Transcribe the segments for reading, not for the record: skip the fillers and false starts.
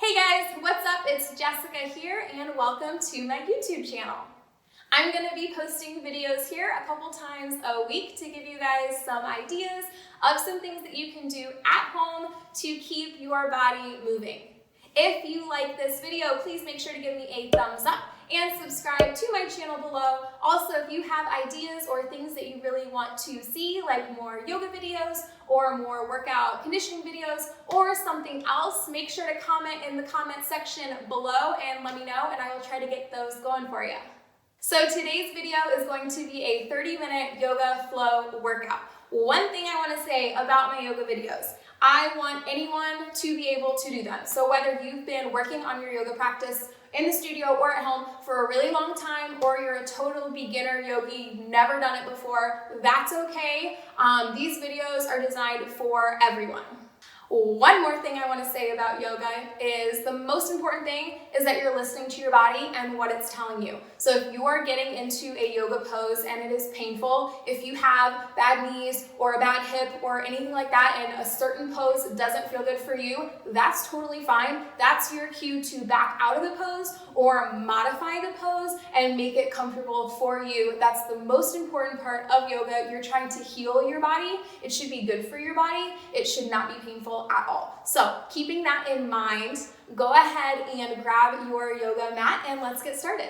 Hey guys, what's up? It's Jessica here and welcome to my YouTube channel. I'm going to be posting videos here a couple times a week to give you guys some ideas of some things that you can do at home to keep your body moving. If you like this video, please make sure to give me a thumbs up and subscribe to my channel below. Also, if you have ideas or things that you really want to see, like more yoga videos or more workout conditioning videos or something else, make sure to comment in the comment section below and let me know, and I will try to get those going for you. So today's video is going to be a 30-minute yoga flow workout. One thing I want to say about my yoga videos, I want anyone to be able to do them. So whether you've been working on your yoga practice in the studio or at home for a really long time, or you're a total beginner yogi, you've never done it before, that's okay. These videos are designed for everyone. One more thing I want to say about yoga is the most important thing is that you're listening to your body and what it's telling you. So if you are getting into a yoga pose and it is painful, if you have bad knees or a bad hip or anything like that and a certain pose doesn't feel good for you, that's totally fine. That's your cue to back out of the pose or modify the pose and make it comfortable for you. That's the most important part of yoga. You're trying to heal your body. It should be good for your body. It should not be painful at all. So keeping that in mind, go ahead and grab your yoga mat and let's get started.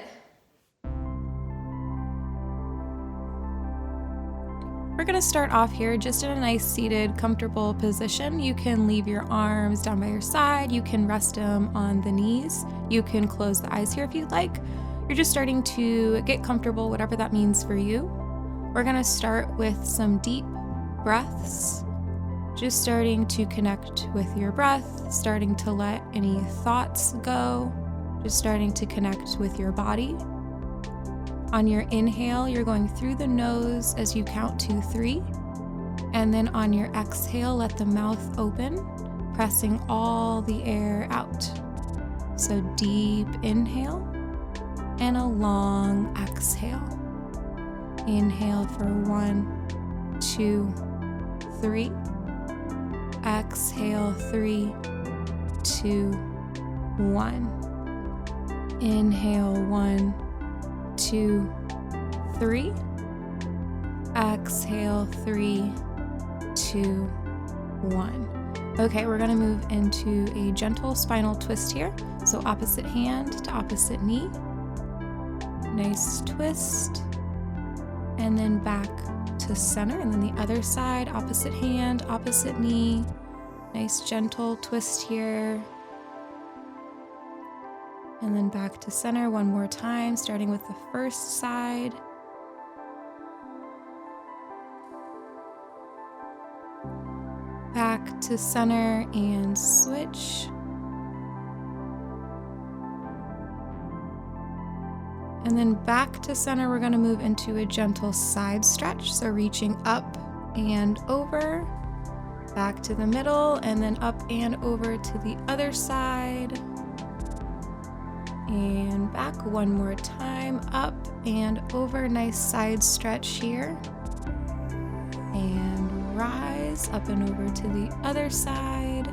We're going to start off here just in a nice seated, comfortable position. You can leave your arms down by your side. You can rest them on the knees. You can close the eyes here if you'd like. You're just starting to get comfortable, whatever that means for you. We're going to start with some deep breaths. Just starting to connect with your breath, starting to let any thoughts go, just starting to connect with your body. On your inhale, you're going through the nose as you count to 3. And then on your exhale, let the mouth open, pressing all the air out. So deep inhale and a long exhale. Inhale for 1, 2, 3. Exhale, 3, 2, 1. Inhale, 1, 2, 3. Exhale, 3, 2, 1. Okay, we're gonna move into a gentle spinal twist here. So opposite hand to opposite knee. Nice twist. And then back to center, and then the other side, opposite hand, opposite knee. Nice gentle twist here. And then back to center one more time, starting with the first side. Back to center and switch. And then back to center, we're going to move into a gentle side stretch. So reaching up and over, back to the middle, and then up and over to the other side. And back one more time, up and over. Nice side stretch here. And rise up and over to the other side.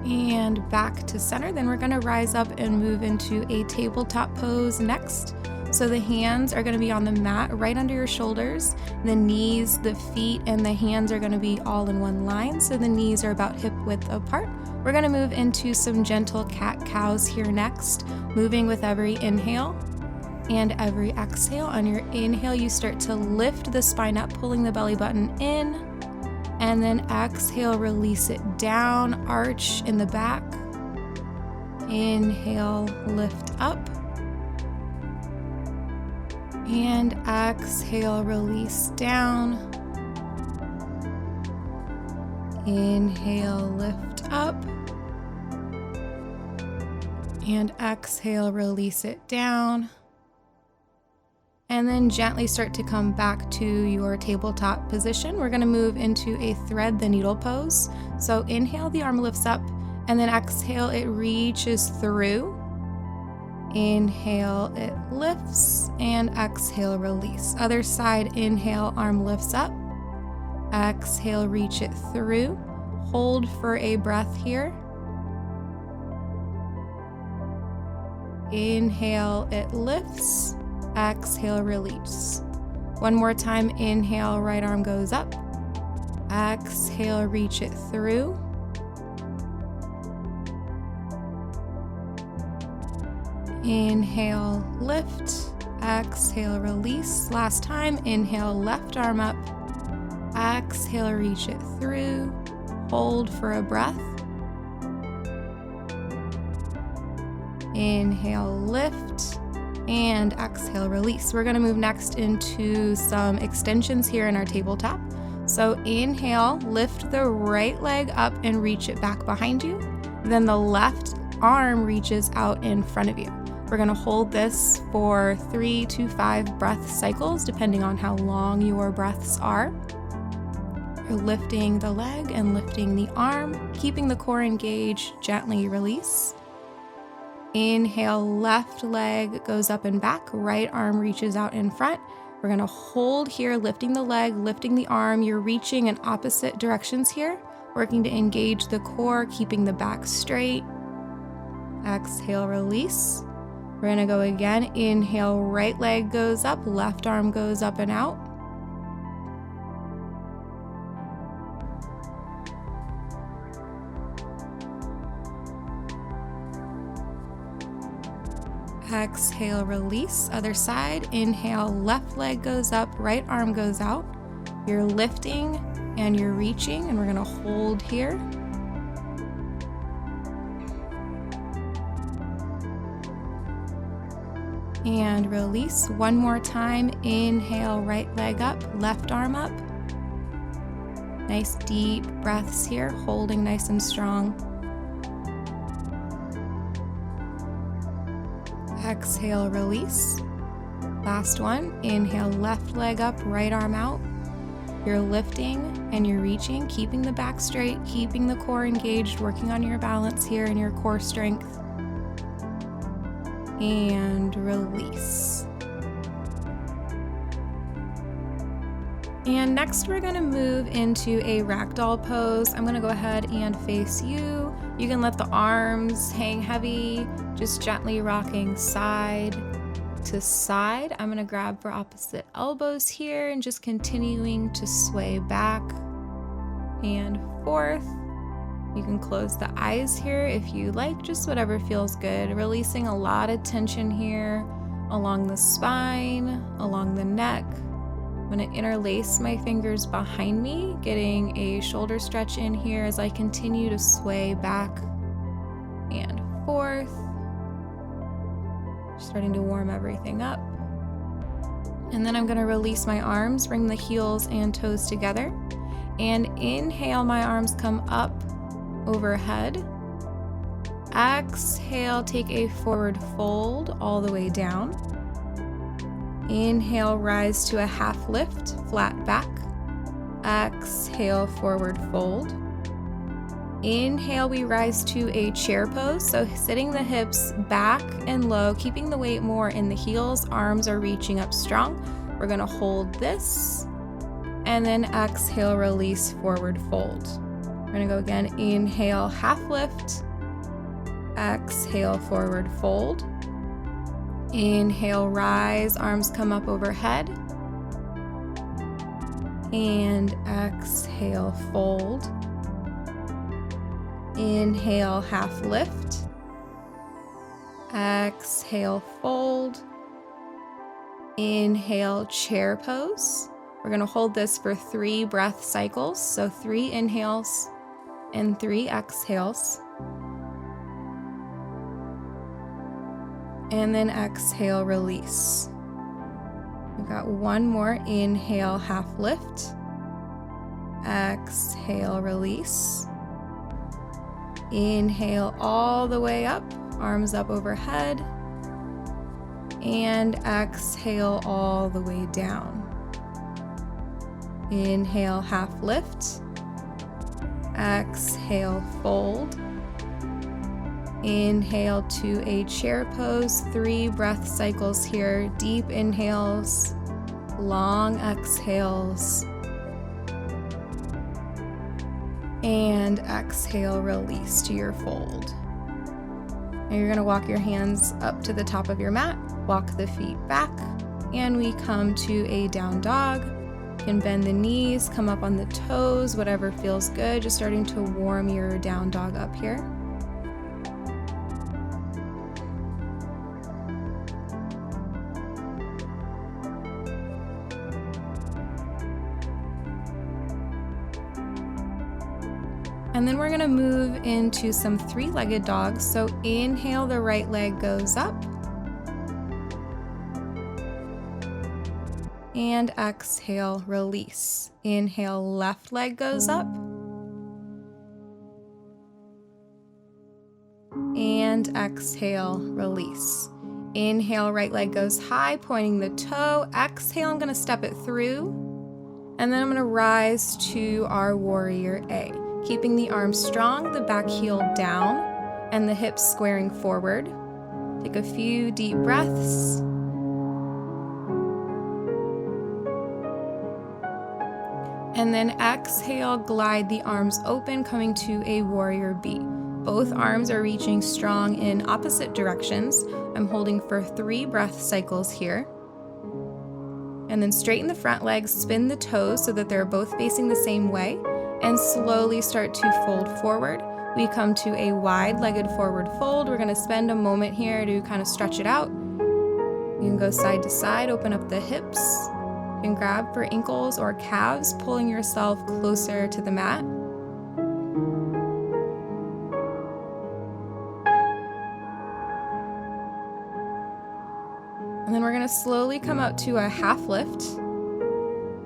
And back to center. Then we're going to rise up and move into a tabletop pose next. So the hands are going to be on the mat right under your shoulders. The knees, the feet, and the hands are going to be all in one line. So the knees are about hip width apart. We're going to move into some gentle cat-cows here next, moving with every inhale and every exhale. On your inhale, you start to lift the spine up, pulling the belly button in. And then exhale, release it down, arch in the back. Inhale, lift up. And exhale, release down. Inhale, lift up. And exhale, release it down. And then gently start to come back to your tabletop position. We're going to move into a thread the needle pose. So inhale, the arm lifts up, and then exhale, it reaches through. Inhale, it lifts, and exhale, release. Other side, inhale, arm lifts up. Exhale, reach it through. Hold for a breath here. Inhale, it lifts. Exhale, release. One more time, inhale, right arm goes up. Exhale, reach it through. Inhale, lift. Exhale, release. Last time, inhale, left arm up. Exhale, reach it through. Hold for a breath. Inhale, lift. And exhale, release. We're going to move next into some extensions here in our tabletop. So inhale, lift the right leg up and reach it back behind you. Then the left arm reaches out in front of you. We're going to hold this for 3 to 5 breath cycles, depending on how long your breaths are. You're lifting the leg and lifting the arm, keeping the core engaged, gently release. Inhale, left leg goes up and back, right arm reaches out in front. We're going to hold here, lifting the leg, lifting the arm. You're reaching in opposite directions here, working to engage the core, keeping the back straight. Exhale, release. We're going to go again. Inhale, right leg goes up, left arm goes up and out. Exhale, release. Other side. Inhale, left leg goes up, right arm goes out. You're lifting and you're reaching, and we're going to hold here. And release. One more time. Inhale, right leg up, left arm up. Nice deep breaths here, holding nice and strong. Exhale, release. Last one. Inhale, left leg up, right arm out. You're lifting and you're reaching, keeping the back straight, keeping the core engaged, working on your balance here and your core strength. And release. And next we're going to move into a ragdoll pose. I'm going to go ahead and face you. You can let the arms hang heavy, just gently rocking side to side. I'm going to grab for opposite elbows here and just continuing to sway back and forth. You can close the eyes here if you like, just whatever feels good. Releasing a lot of tension here along the spine, along the neck. I'm going to interlace my fingers behind me, getting a shoulder stretch in here as I continue to sway back and forth. Starting to warm everything up. And then I'm going to release my arms, bring the heels and toes together. And inhale, my arms come up overhead. Exhale, take a forward fold all the way down. Inhale, rise to a half lift, flat back. Exhale, forward fold. Inhale, we rise to a chair pose, so sitting the hips back and low, keeping the weight more in the heels, arms are reaching up strong. We're going to hold this, and then exhale, release, forward fold. We're going to go again. Inhale, half lift. Exhale, forward fold. Inhale, rise, arms come up overhead. And exhale, fold. Inhale, half lift. Exhale, fold. Inhale, chair pose. We're going to hold this for 3 breath cycles. So 3 inhales and 3 exhales. And then exhale, release. We've got one more. Inhale, half lift. Exhale, release. Inhale all the way up, arms up overhead. And exhale all the way down. Inhale, half lift. Exhale, fold. Inhale to a chair pose, 3 breath cycles here. Deep inhales, long exhales. And exhale, release to your fold. Now you're gonna walk your hands up to the top of your mat, walk the feet back, and we come to a down dog. You can bend the knees, come up on the toes, whatever feels good, just starting to warm your down dog up here. And then we're gonna move into some three-legged dogs. So inhale, the right leg goes up. And exhale, release. Inhale, left leg goes up. And exhale, release. Inhale, right leg goes high, pointing the toe. Exhale, I'm gonna step it through. And then I'm gonna rise to our warrior A. Keeping the arms strong, the back heel down, and the hips squaring forward. Take a few deep breaths. And then exhale, glide the arms open, coming to a warrior B. Both arms are reaching strong in opposite directions. I'm holding for 3 breath cycles here. And then straighten the front legs, spin the toes so that they're both facing the same way, and slowly start to fold forward. We come to a wide-legged forward fold. We're gonna spend a moment here to kind of stretch it out. You can go side to side, open up the hips. You can grab for ankles or calves, pulling yourself closer to the mat. And then we're gonna slowly come up to a half lift.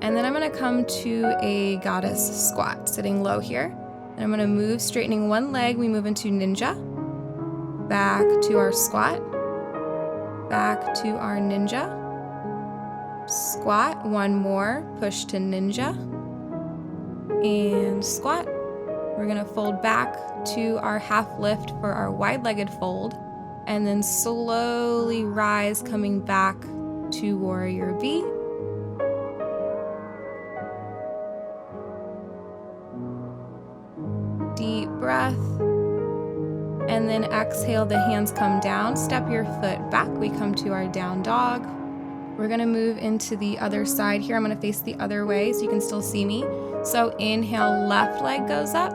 And then I'm gonna come to a goddess squat, sitting low here. And I'm gonna move, straightening one leg, we move into ninja. Back to our squat. Back to our ninja. Squat, one more, push to ninja. And squat. We're gonna fold back to our half lift for our wide-legged fold. And then slowly rise, coming back to warrior B. Deep breath. And then exhale, the hands come down. Step your foot back. We come to our down dog. We're gonna move into the other side here. I'm gonna face the other way so you can still see me. So inhale, left leg goes up.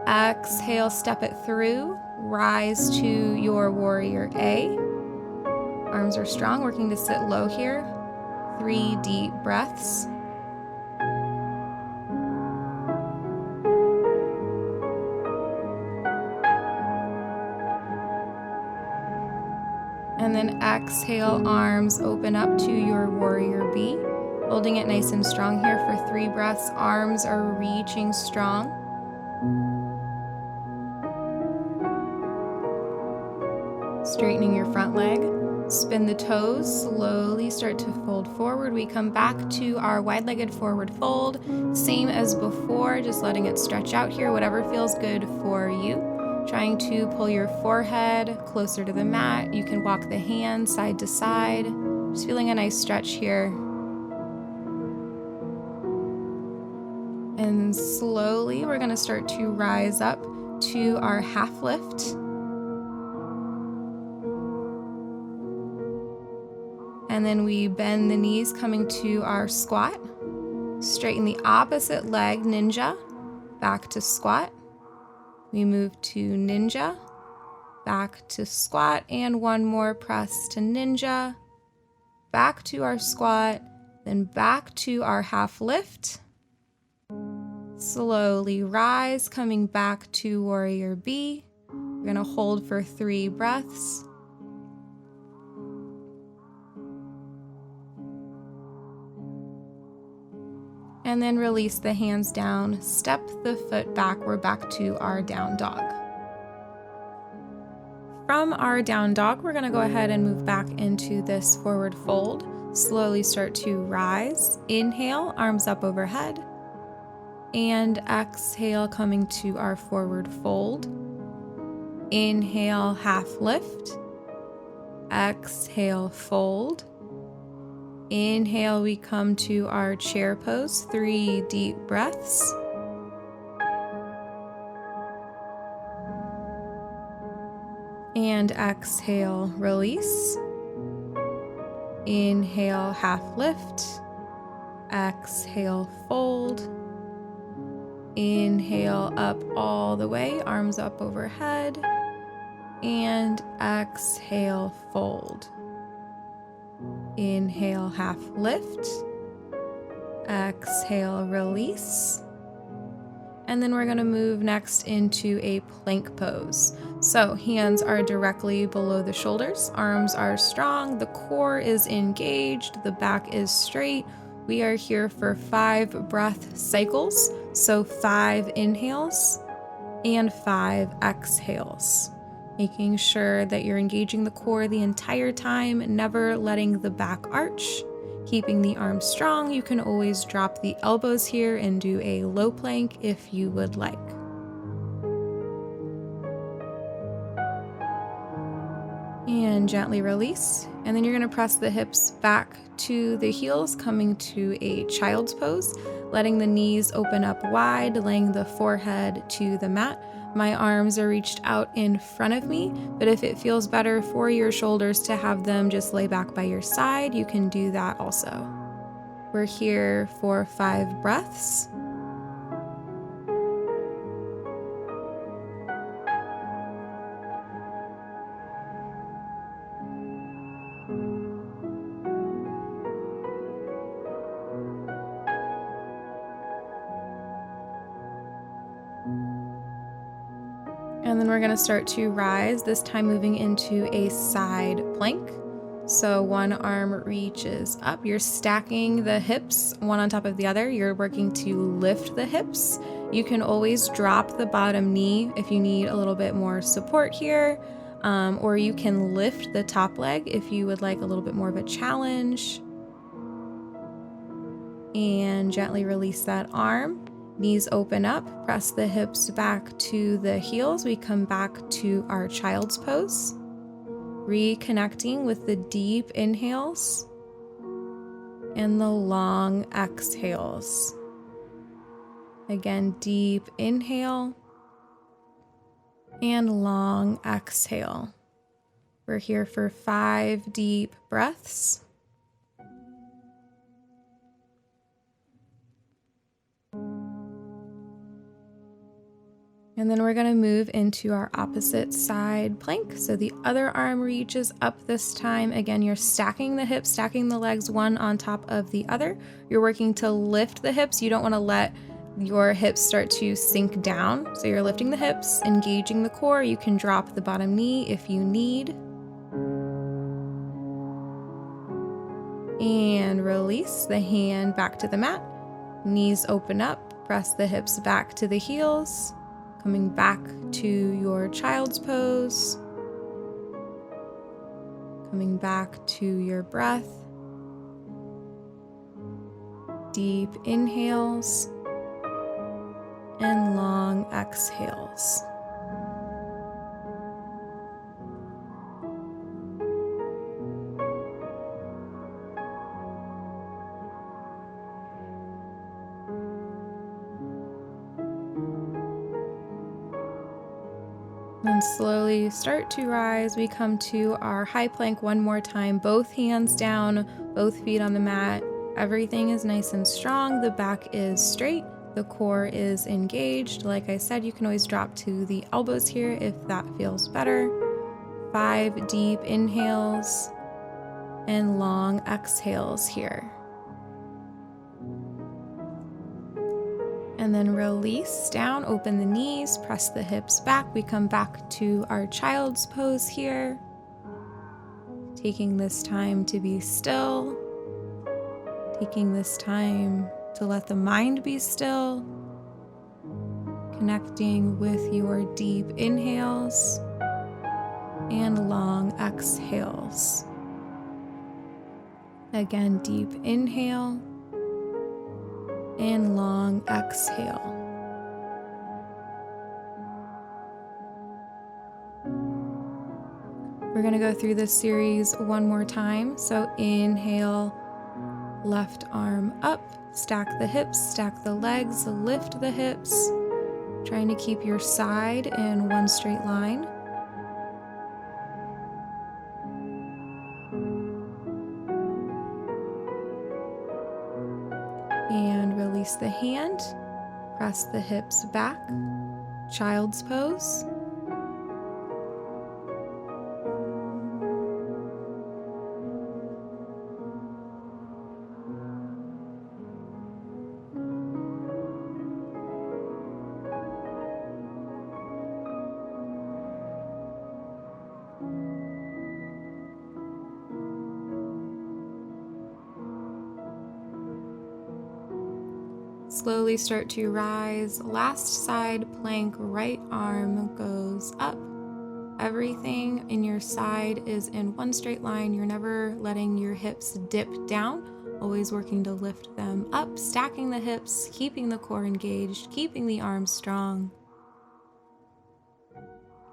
Exhale, step it through. Rise to your warrior A. Arms are strong, working to sit low here. 3 deep breaths. And then exhale, arms open up to your warrior B. Holding it nice and strong here for 3 breaths. Arms are reaching strong. Straightening your front leg. Spin the toes, slowly start to fold forward. We come back to our wide-legged forward fold. Same as before, just letting it stretch out here, whatever feels good for you. Trying to pull your forehead closer to the mat. You can walk the hands side to side. Just feeling a nice stretch here. And slowly, we're gonna start to rise up to our half lift. And then we bend the knees, coming to our squat. Straighten the opposite leg, ninja, back to squat. We move to ninja, back to squat, and one more press to ninja, back to our squat, then back to our half lift. Slowly rise, coming back to warrior B. We're gonna hold for 3 breaths. And then release the hands down, step the foot back. We're back to our down dog. From our down dog, we're gonna go ahead and move back into this forward fold. Slowly start to rise. Inhale, arms up overhead. And exhale, coming to our forward fold. Inhale, half lift. Exhale, fold. Inhale, we come to our chair pose, 3 deep breaths. And exhale, release. Inhale, half lift. Exhale, fold. Inhale, up all the way, arms up overhead. And exhale, fold. Inhale, half lift. Exhale, release. And then we're going to move next into a plank pose. So hands are directly below the shoulders, arms are strong, the core is engaged, the back is straight. We are here for 5 breath cycles, so 5 inhales and 5 exhales. Making sure that you're engaging the core the entire time, never letting the back arch. Keeping the arms strong. You can always drop the elbows here and do a low plank if you would like. And gently release. And then you're going to press the hips back to the heels, coming to a child's pose, letting the knees open up wide, laying the forehead to the mat. My arms are reached out in front of me, but if it feels better for your shoulders to have them just lay back by your side, you can do that also. We're here for 5 breaths. And then we're going to start to rise, this time moving into a side plank. So one arm reaches up, you're stacking the hips one on top of the other, you're working to lift the hips. You can always drop the bottom knee if you need a little bit more support here, or you can lift the top leg if you would like a little bit more of a challenge. And gently release that arm. Knees open up, press the hips back to the heels. We come back to our child's pose. Reconnecting with the deep inhales and the long exhales. Again, deep inhale and long exhale. We're here for 5 deep breaths. And then we're going to move into our opposite side plank. So the other arm reaches up this time. Again, you're stacking the hips, stacking the legs one on top of the other. You're working to lift the hips. You don't want to let your hips start to sink down. So you're lifting the hips, engaging the core. You can drop the bottom knee if you need. And release the hand back to the mat. Knees open up, press the hips back to the heels. Coming back to your child's pose. Coming back to your breath. Deep inhales and long exhales. Then slowly start to rise. We come to our high plank one more time. Both hands down, both feet on the mat. Everything is nice and strong. The back is straight. The core is engaged. Like I said, you can always drop to the elbows here if that feels better. 5 deep inhales and long exhales here. And then release down, open the knees, press the hips back. We come back to our child's pose here. Taking this time to be still. Taking this time to let the mind be still. Connecting with your deep inhales and long exhales. Again, deep inhale and long exhale. We're going to go through this series one more time. So inhale, left arm up, stack the hips, stack the legs, lift the hips, trying to keep your side in one straight line. release the hand, press the hips back, child's pose. Slowly start to rise. Last side plank, right arm goes up. Everything in your side is in one straight line. You're never letting your hips dip down, always working to lift them up, stacking the hips, keeping the core engaged, keeping the arms strong.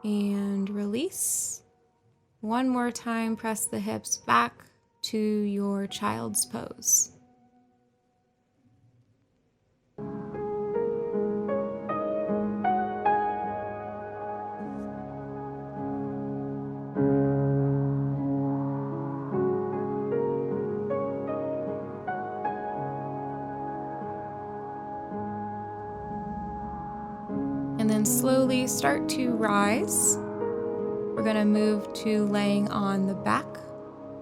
And release. One more time, press the hips back to your child's pose. And then slowly start to rise. We're going to move to laying on the back.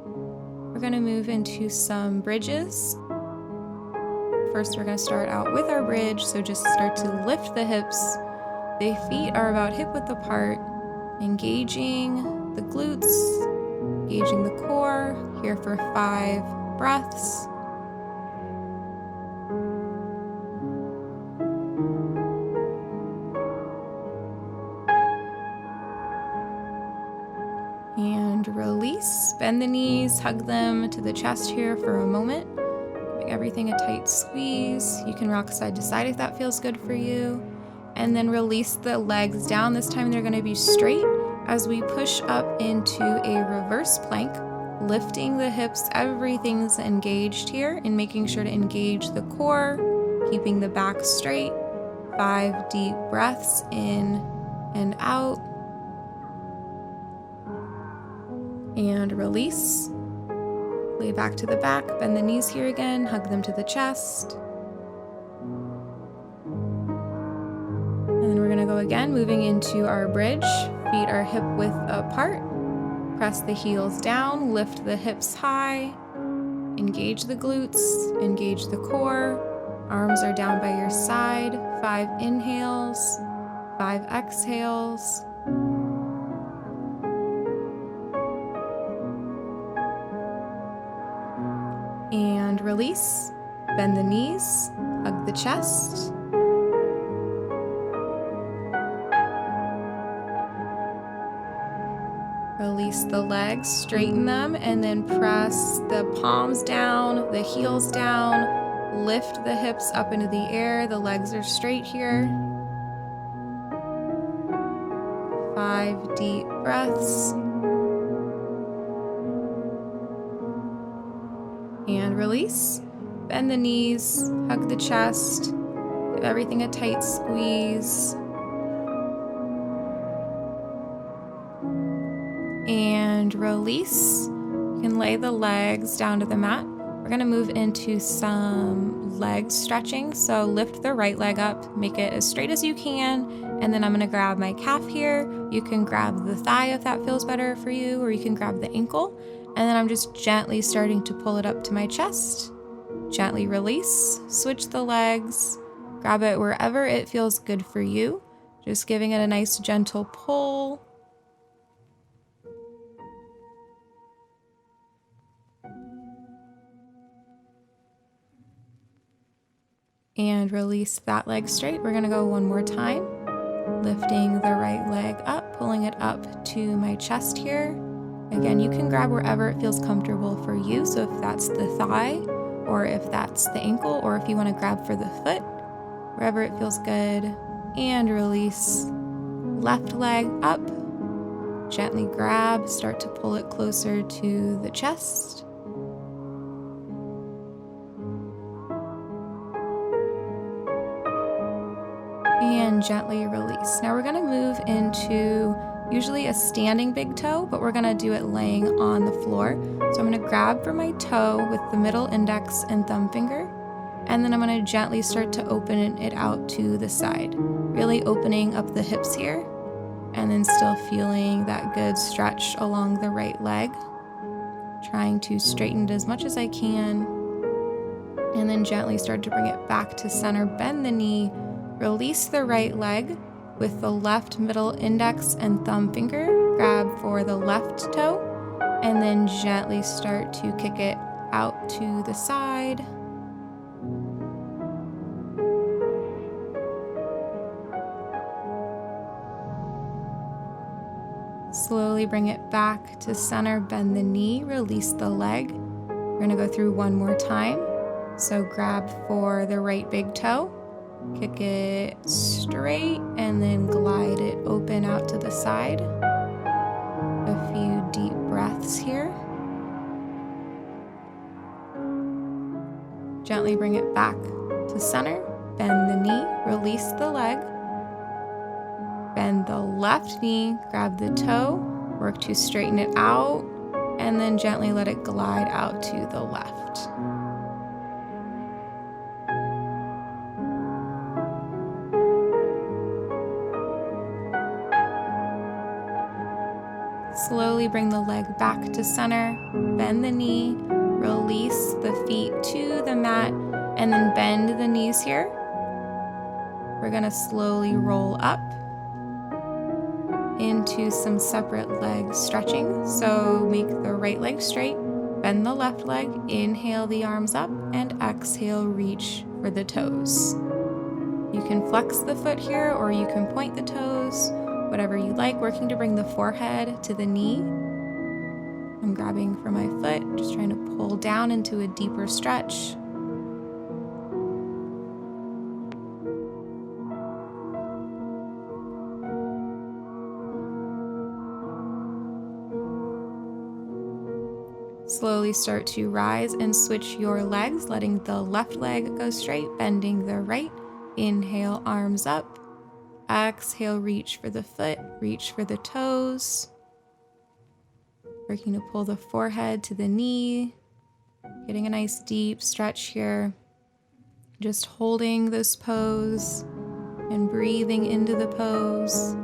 We're going to move into some bridges. First, we're going to start out with our bridge, so just start to lift the hips. The feet are about hip width apart, engaging the glutes, engaging the core, here for 5 breaths. And release, bend the knees, hug them to the chest here for a moment. Giving everything a tight squeeze. You can rock side to side if that feels good for you. And then release the legs down. This time they're going to be straight as we push up into a reverse plank, lifting the hips. Everything's engaged here and making sure to engage the core, keeping the back straight. 5 deep breaths in and out. And release. Lay back to the back, bend the knees here again, hug them to the chest. And then we're gonna go again, moving into our bridge. Feet are hip width apart. Press the heels down, lift the hips high. Engage the glutes, engage the core. Arms are down by your side. 5 inhales, 5 exhales. And release, bend the knees, hug the chest. Release the legs, straighten them, and then press the palms down, the heels down, lift the hips up into the air. The legs are straight here. 5 deep breaths. And release. Bend the knees, hug the chest, give everything a tight squeeze. And release. You can lay the legs down to the mat. We're gonna move into some leg stretching. So lift the right leg up, make it as straight as you can, and then I'm gonna grab my calf here. You can grab the thigh if that feels better for you, or you can grab the ankle. And then I'm just gently starting to pull it up to my chest. Gently release, switch the legs, grab it wherever it feels good for you. Just giving it a nice gentle pull. And release that leg straight. We're gonna go one more time. Lifting the right leg up, pulling it up to my chest here. Again, you can grab wherever it feels comfortable for you. So if that's the thigh, or if that's the ankle, or if you want to grab for the foot, wherever it feels good. And release. Left leg up. Gently grab, start to pull it closer to the chest. And gently release. Now we're going to move into usually a standing big toe, but we're going to do it laying on the floor. So I'm going to grab for my toe with the middle index and thumb finger, And then I'm going to gently start to open it out to the side, really opening up the hips here, and then still feeling that good stretch along the right leg, trying to straighten it as much as I can, and then gently start to bring it back to center. Bend the knee, release the right leg with the left middle index and thumb finger, grab for the left toe, and then gently start to kick it out to the side. Slowly bring it back to center, bend the knee, release the leg. We're gonna go through one more time. So grab for the right big toe, kick it straight, and then glide it open out to the side. A few deep breaths here. Gently bring it back to center, bend the knee, release the leg. Bend the left knee, grab the toe, work to straighten it out, and then gently let it glide out to the left. Slowly bring the leg back to center, bend the knee, release the feet to the mat, and then bend the knees here. We're gonna slowly roll up into some separate leg stretching. So make the right leg straight, bend the left leg, inhale the arms up, and exhale, reach for the toes. You can flex the foot here, or you can point the toes, whatever you like, working to bring the forehead to the knee. I'm grabbing for my foot, just trying to pull down into a deeper stretch. Slowly start to rise and switch your legs, letting the left leg go straight, bending the right. Inhale, arms up. Exhale, reach for the foot, reach for the toes. Working to pull the forehead to the knee. Getting a nice deep stretch here. Just holding this pose and breathing into the pose.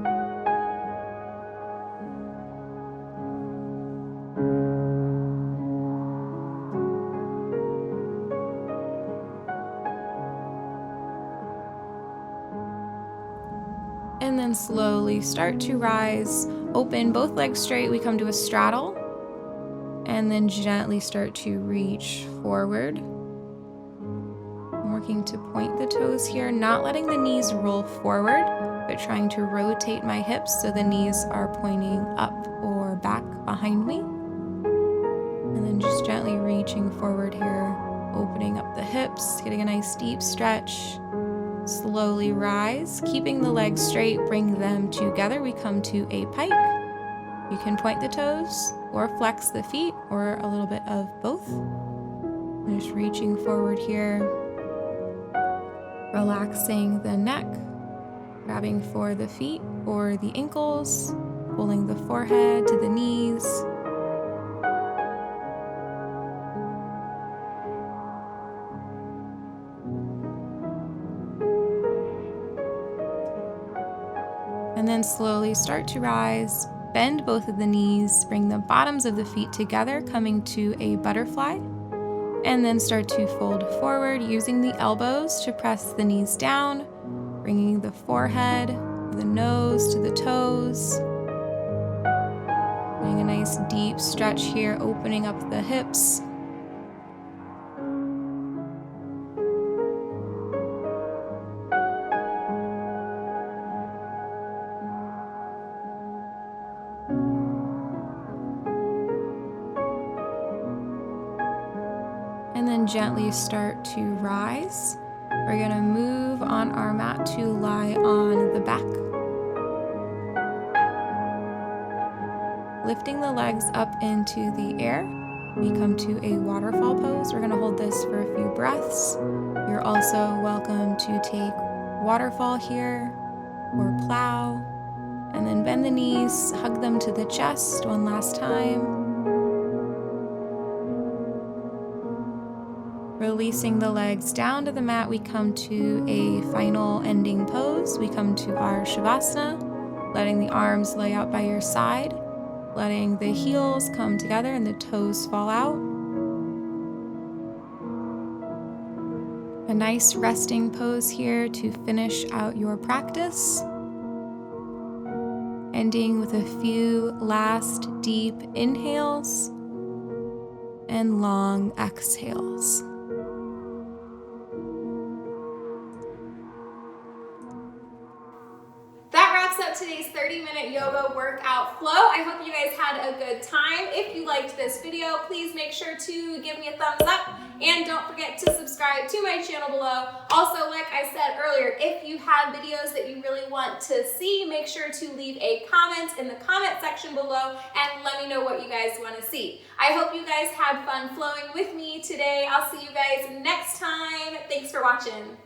And then slowly start to rise. Open both legs straight. We come to a straddle. And then gently start to reach forward. I'm working to point the toes here, not letting the knees roll forward, but trying to rotate my hips so the knees are pointing up or back behind me. And then just gently reaching forward here, opening up the hips, getting a nice deep stretch. Slowly rise, keeping the legs straight, bring them together. We come to a pike. You can point the toes or flex the feet or a little bit of both. And just reaching forward here, relaxing the neck, grabbing for the feet or the ankles, pulling the forehead to the knees. And then slowly start to rise, bend both of the knees, bring the bottoms of the feet together, coming to a butterfly, and then start to fold forward using the elbows to press the knees down, bringing the forehead, the nose to the toes. Getting a nice deep stretch here, opening up the hips. And then gently start to rise. We're going to move on our mat to lie on the back. Lifting the legs up into the air, we come to a waterfall pose. We're going to hold this for a few breaths. You're also welcome to take waterfall here or plow. And then bend the knees, hug them to the chest one last time. Releasing the legs down to the mat, we come to a final ending pose. We come to our Shavasana, letting the arms lay out by your side, letting the heels come together and the toes fall out. A nice resting pose here to finish out your practice. Ending with a few last deep inhales and long exhales. That wraps up today's 30-minute yoga workout flow. I hope you guys had a good time. If you liked this video, please make sure to give me a thumbs up and don't forget to subscribe to my channel below. Also, like I said earlier, if you have videos that you really want to see, make sure to leave a comment in the comment section below and let me know what you guys want to see. I hope you guys had fun flowing with me today. I'll see you guys next time. Thanks for watching.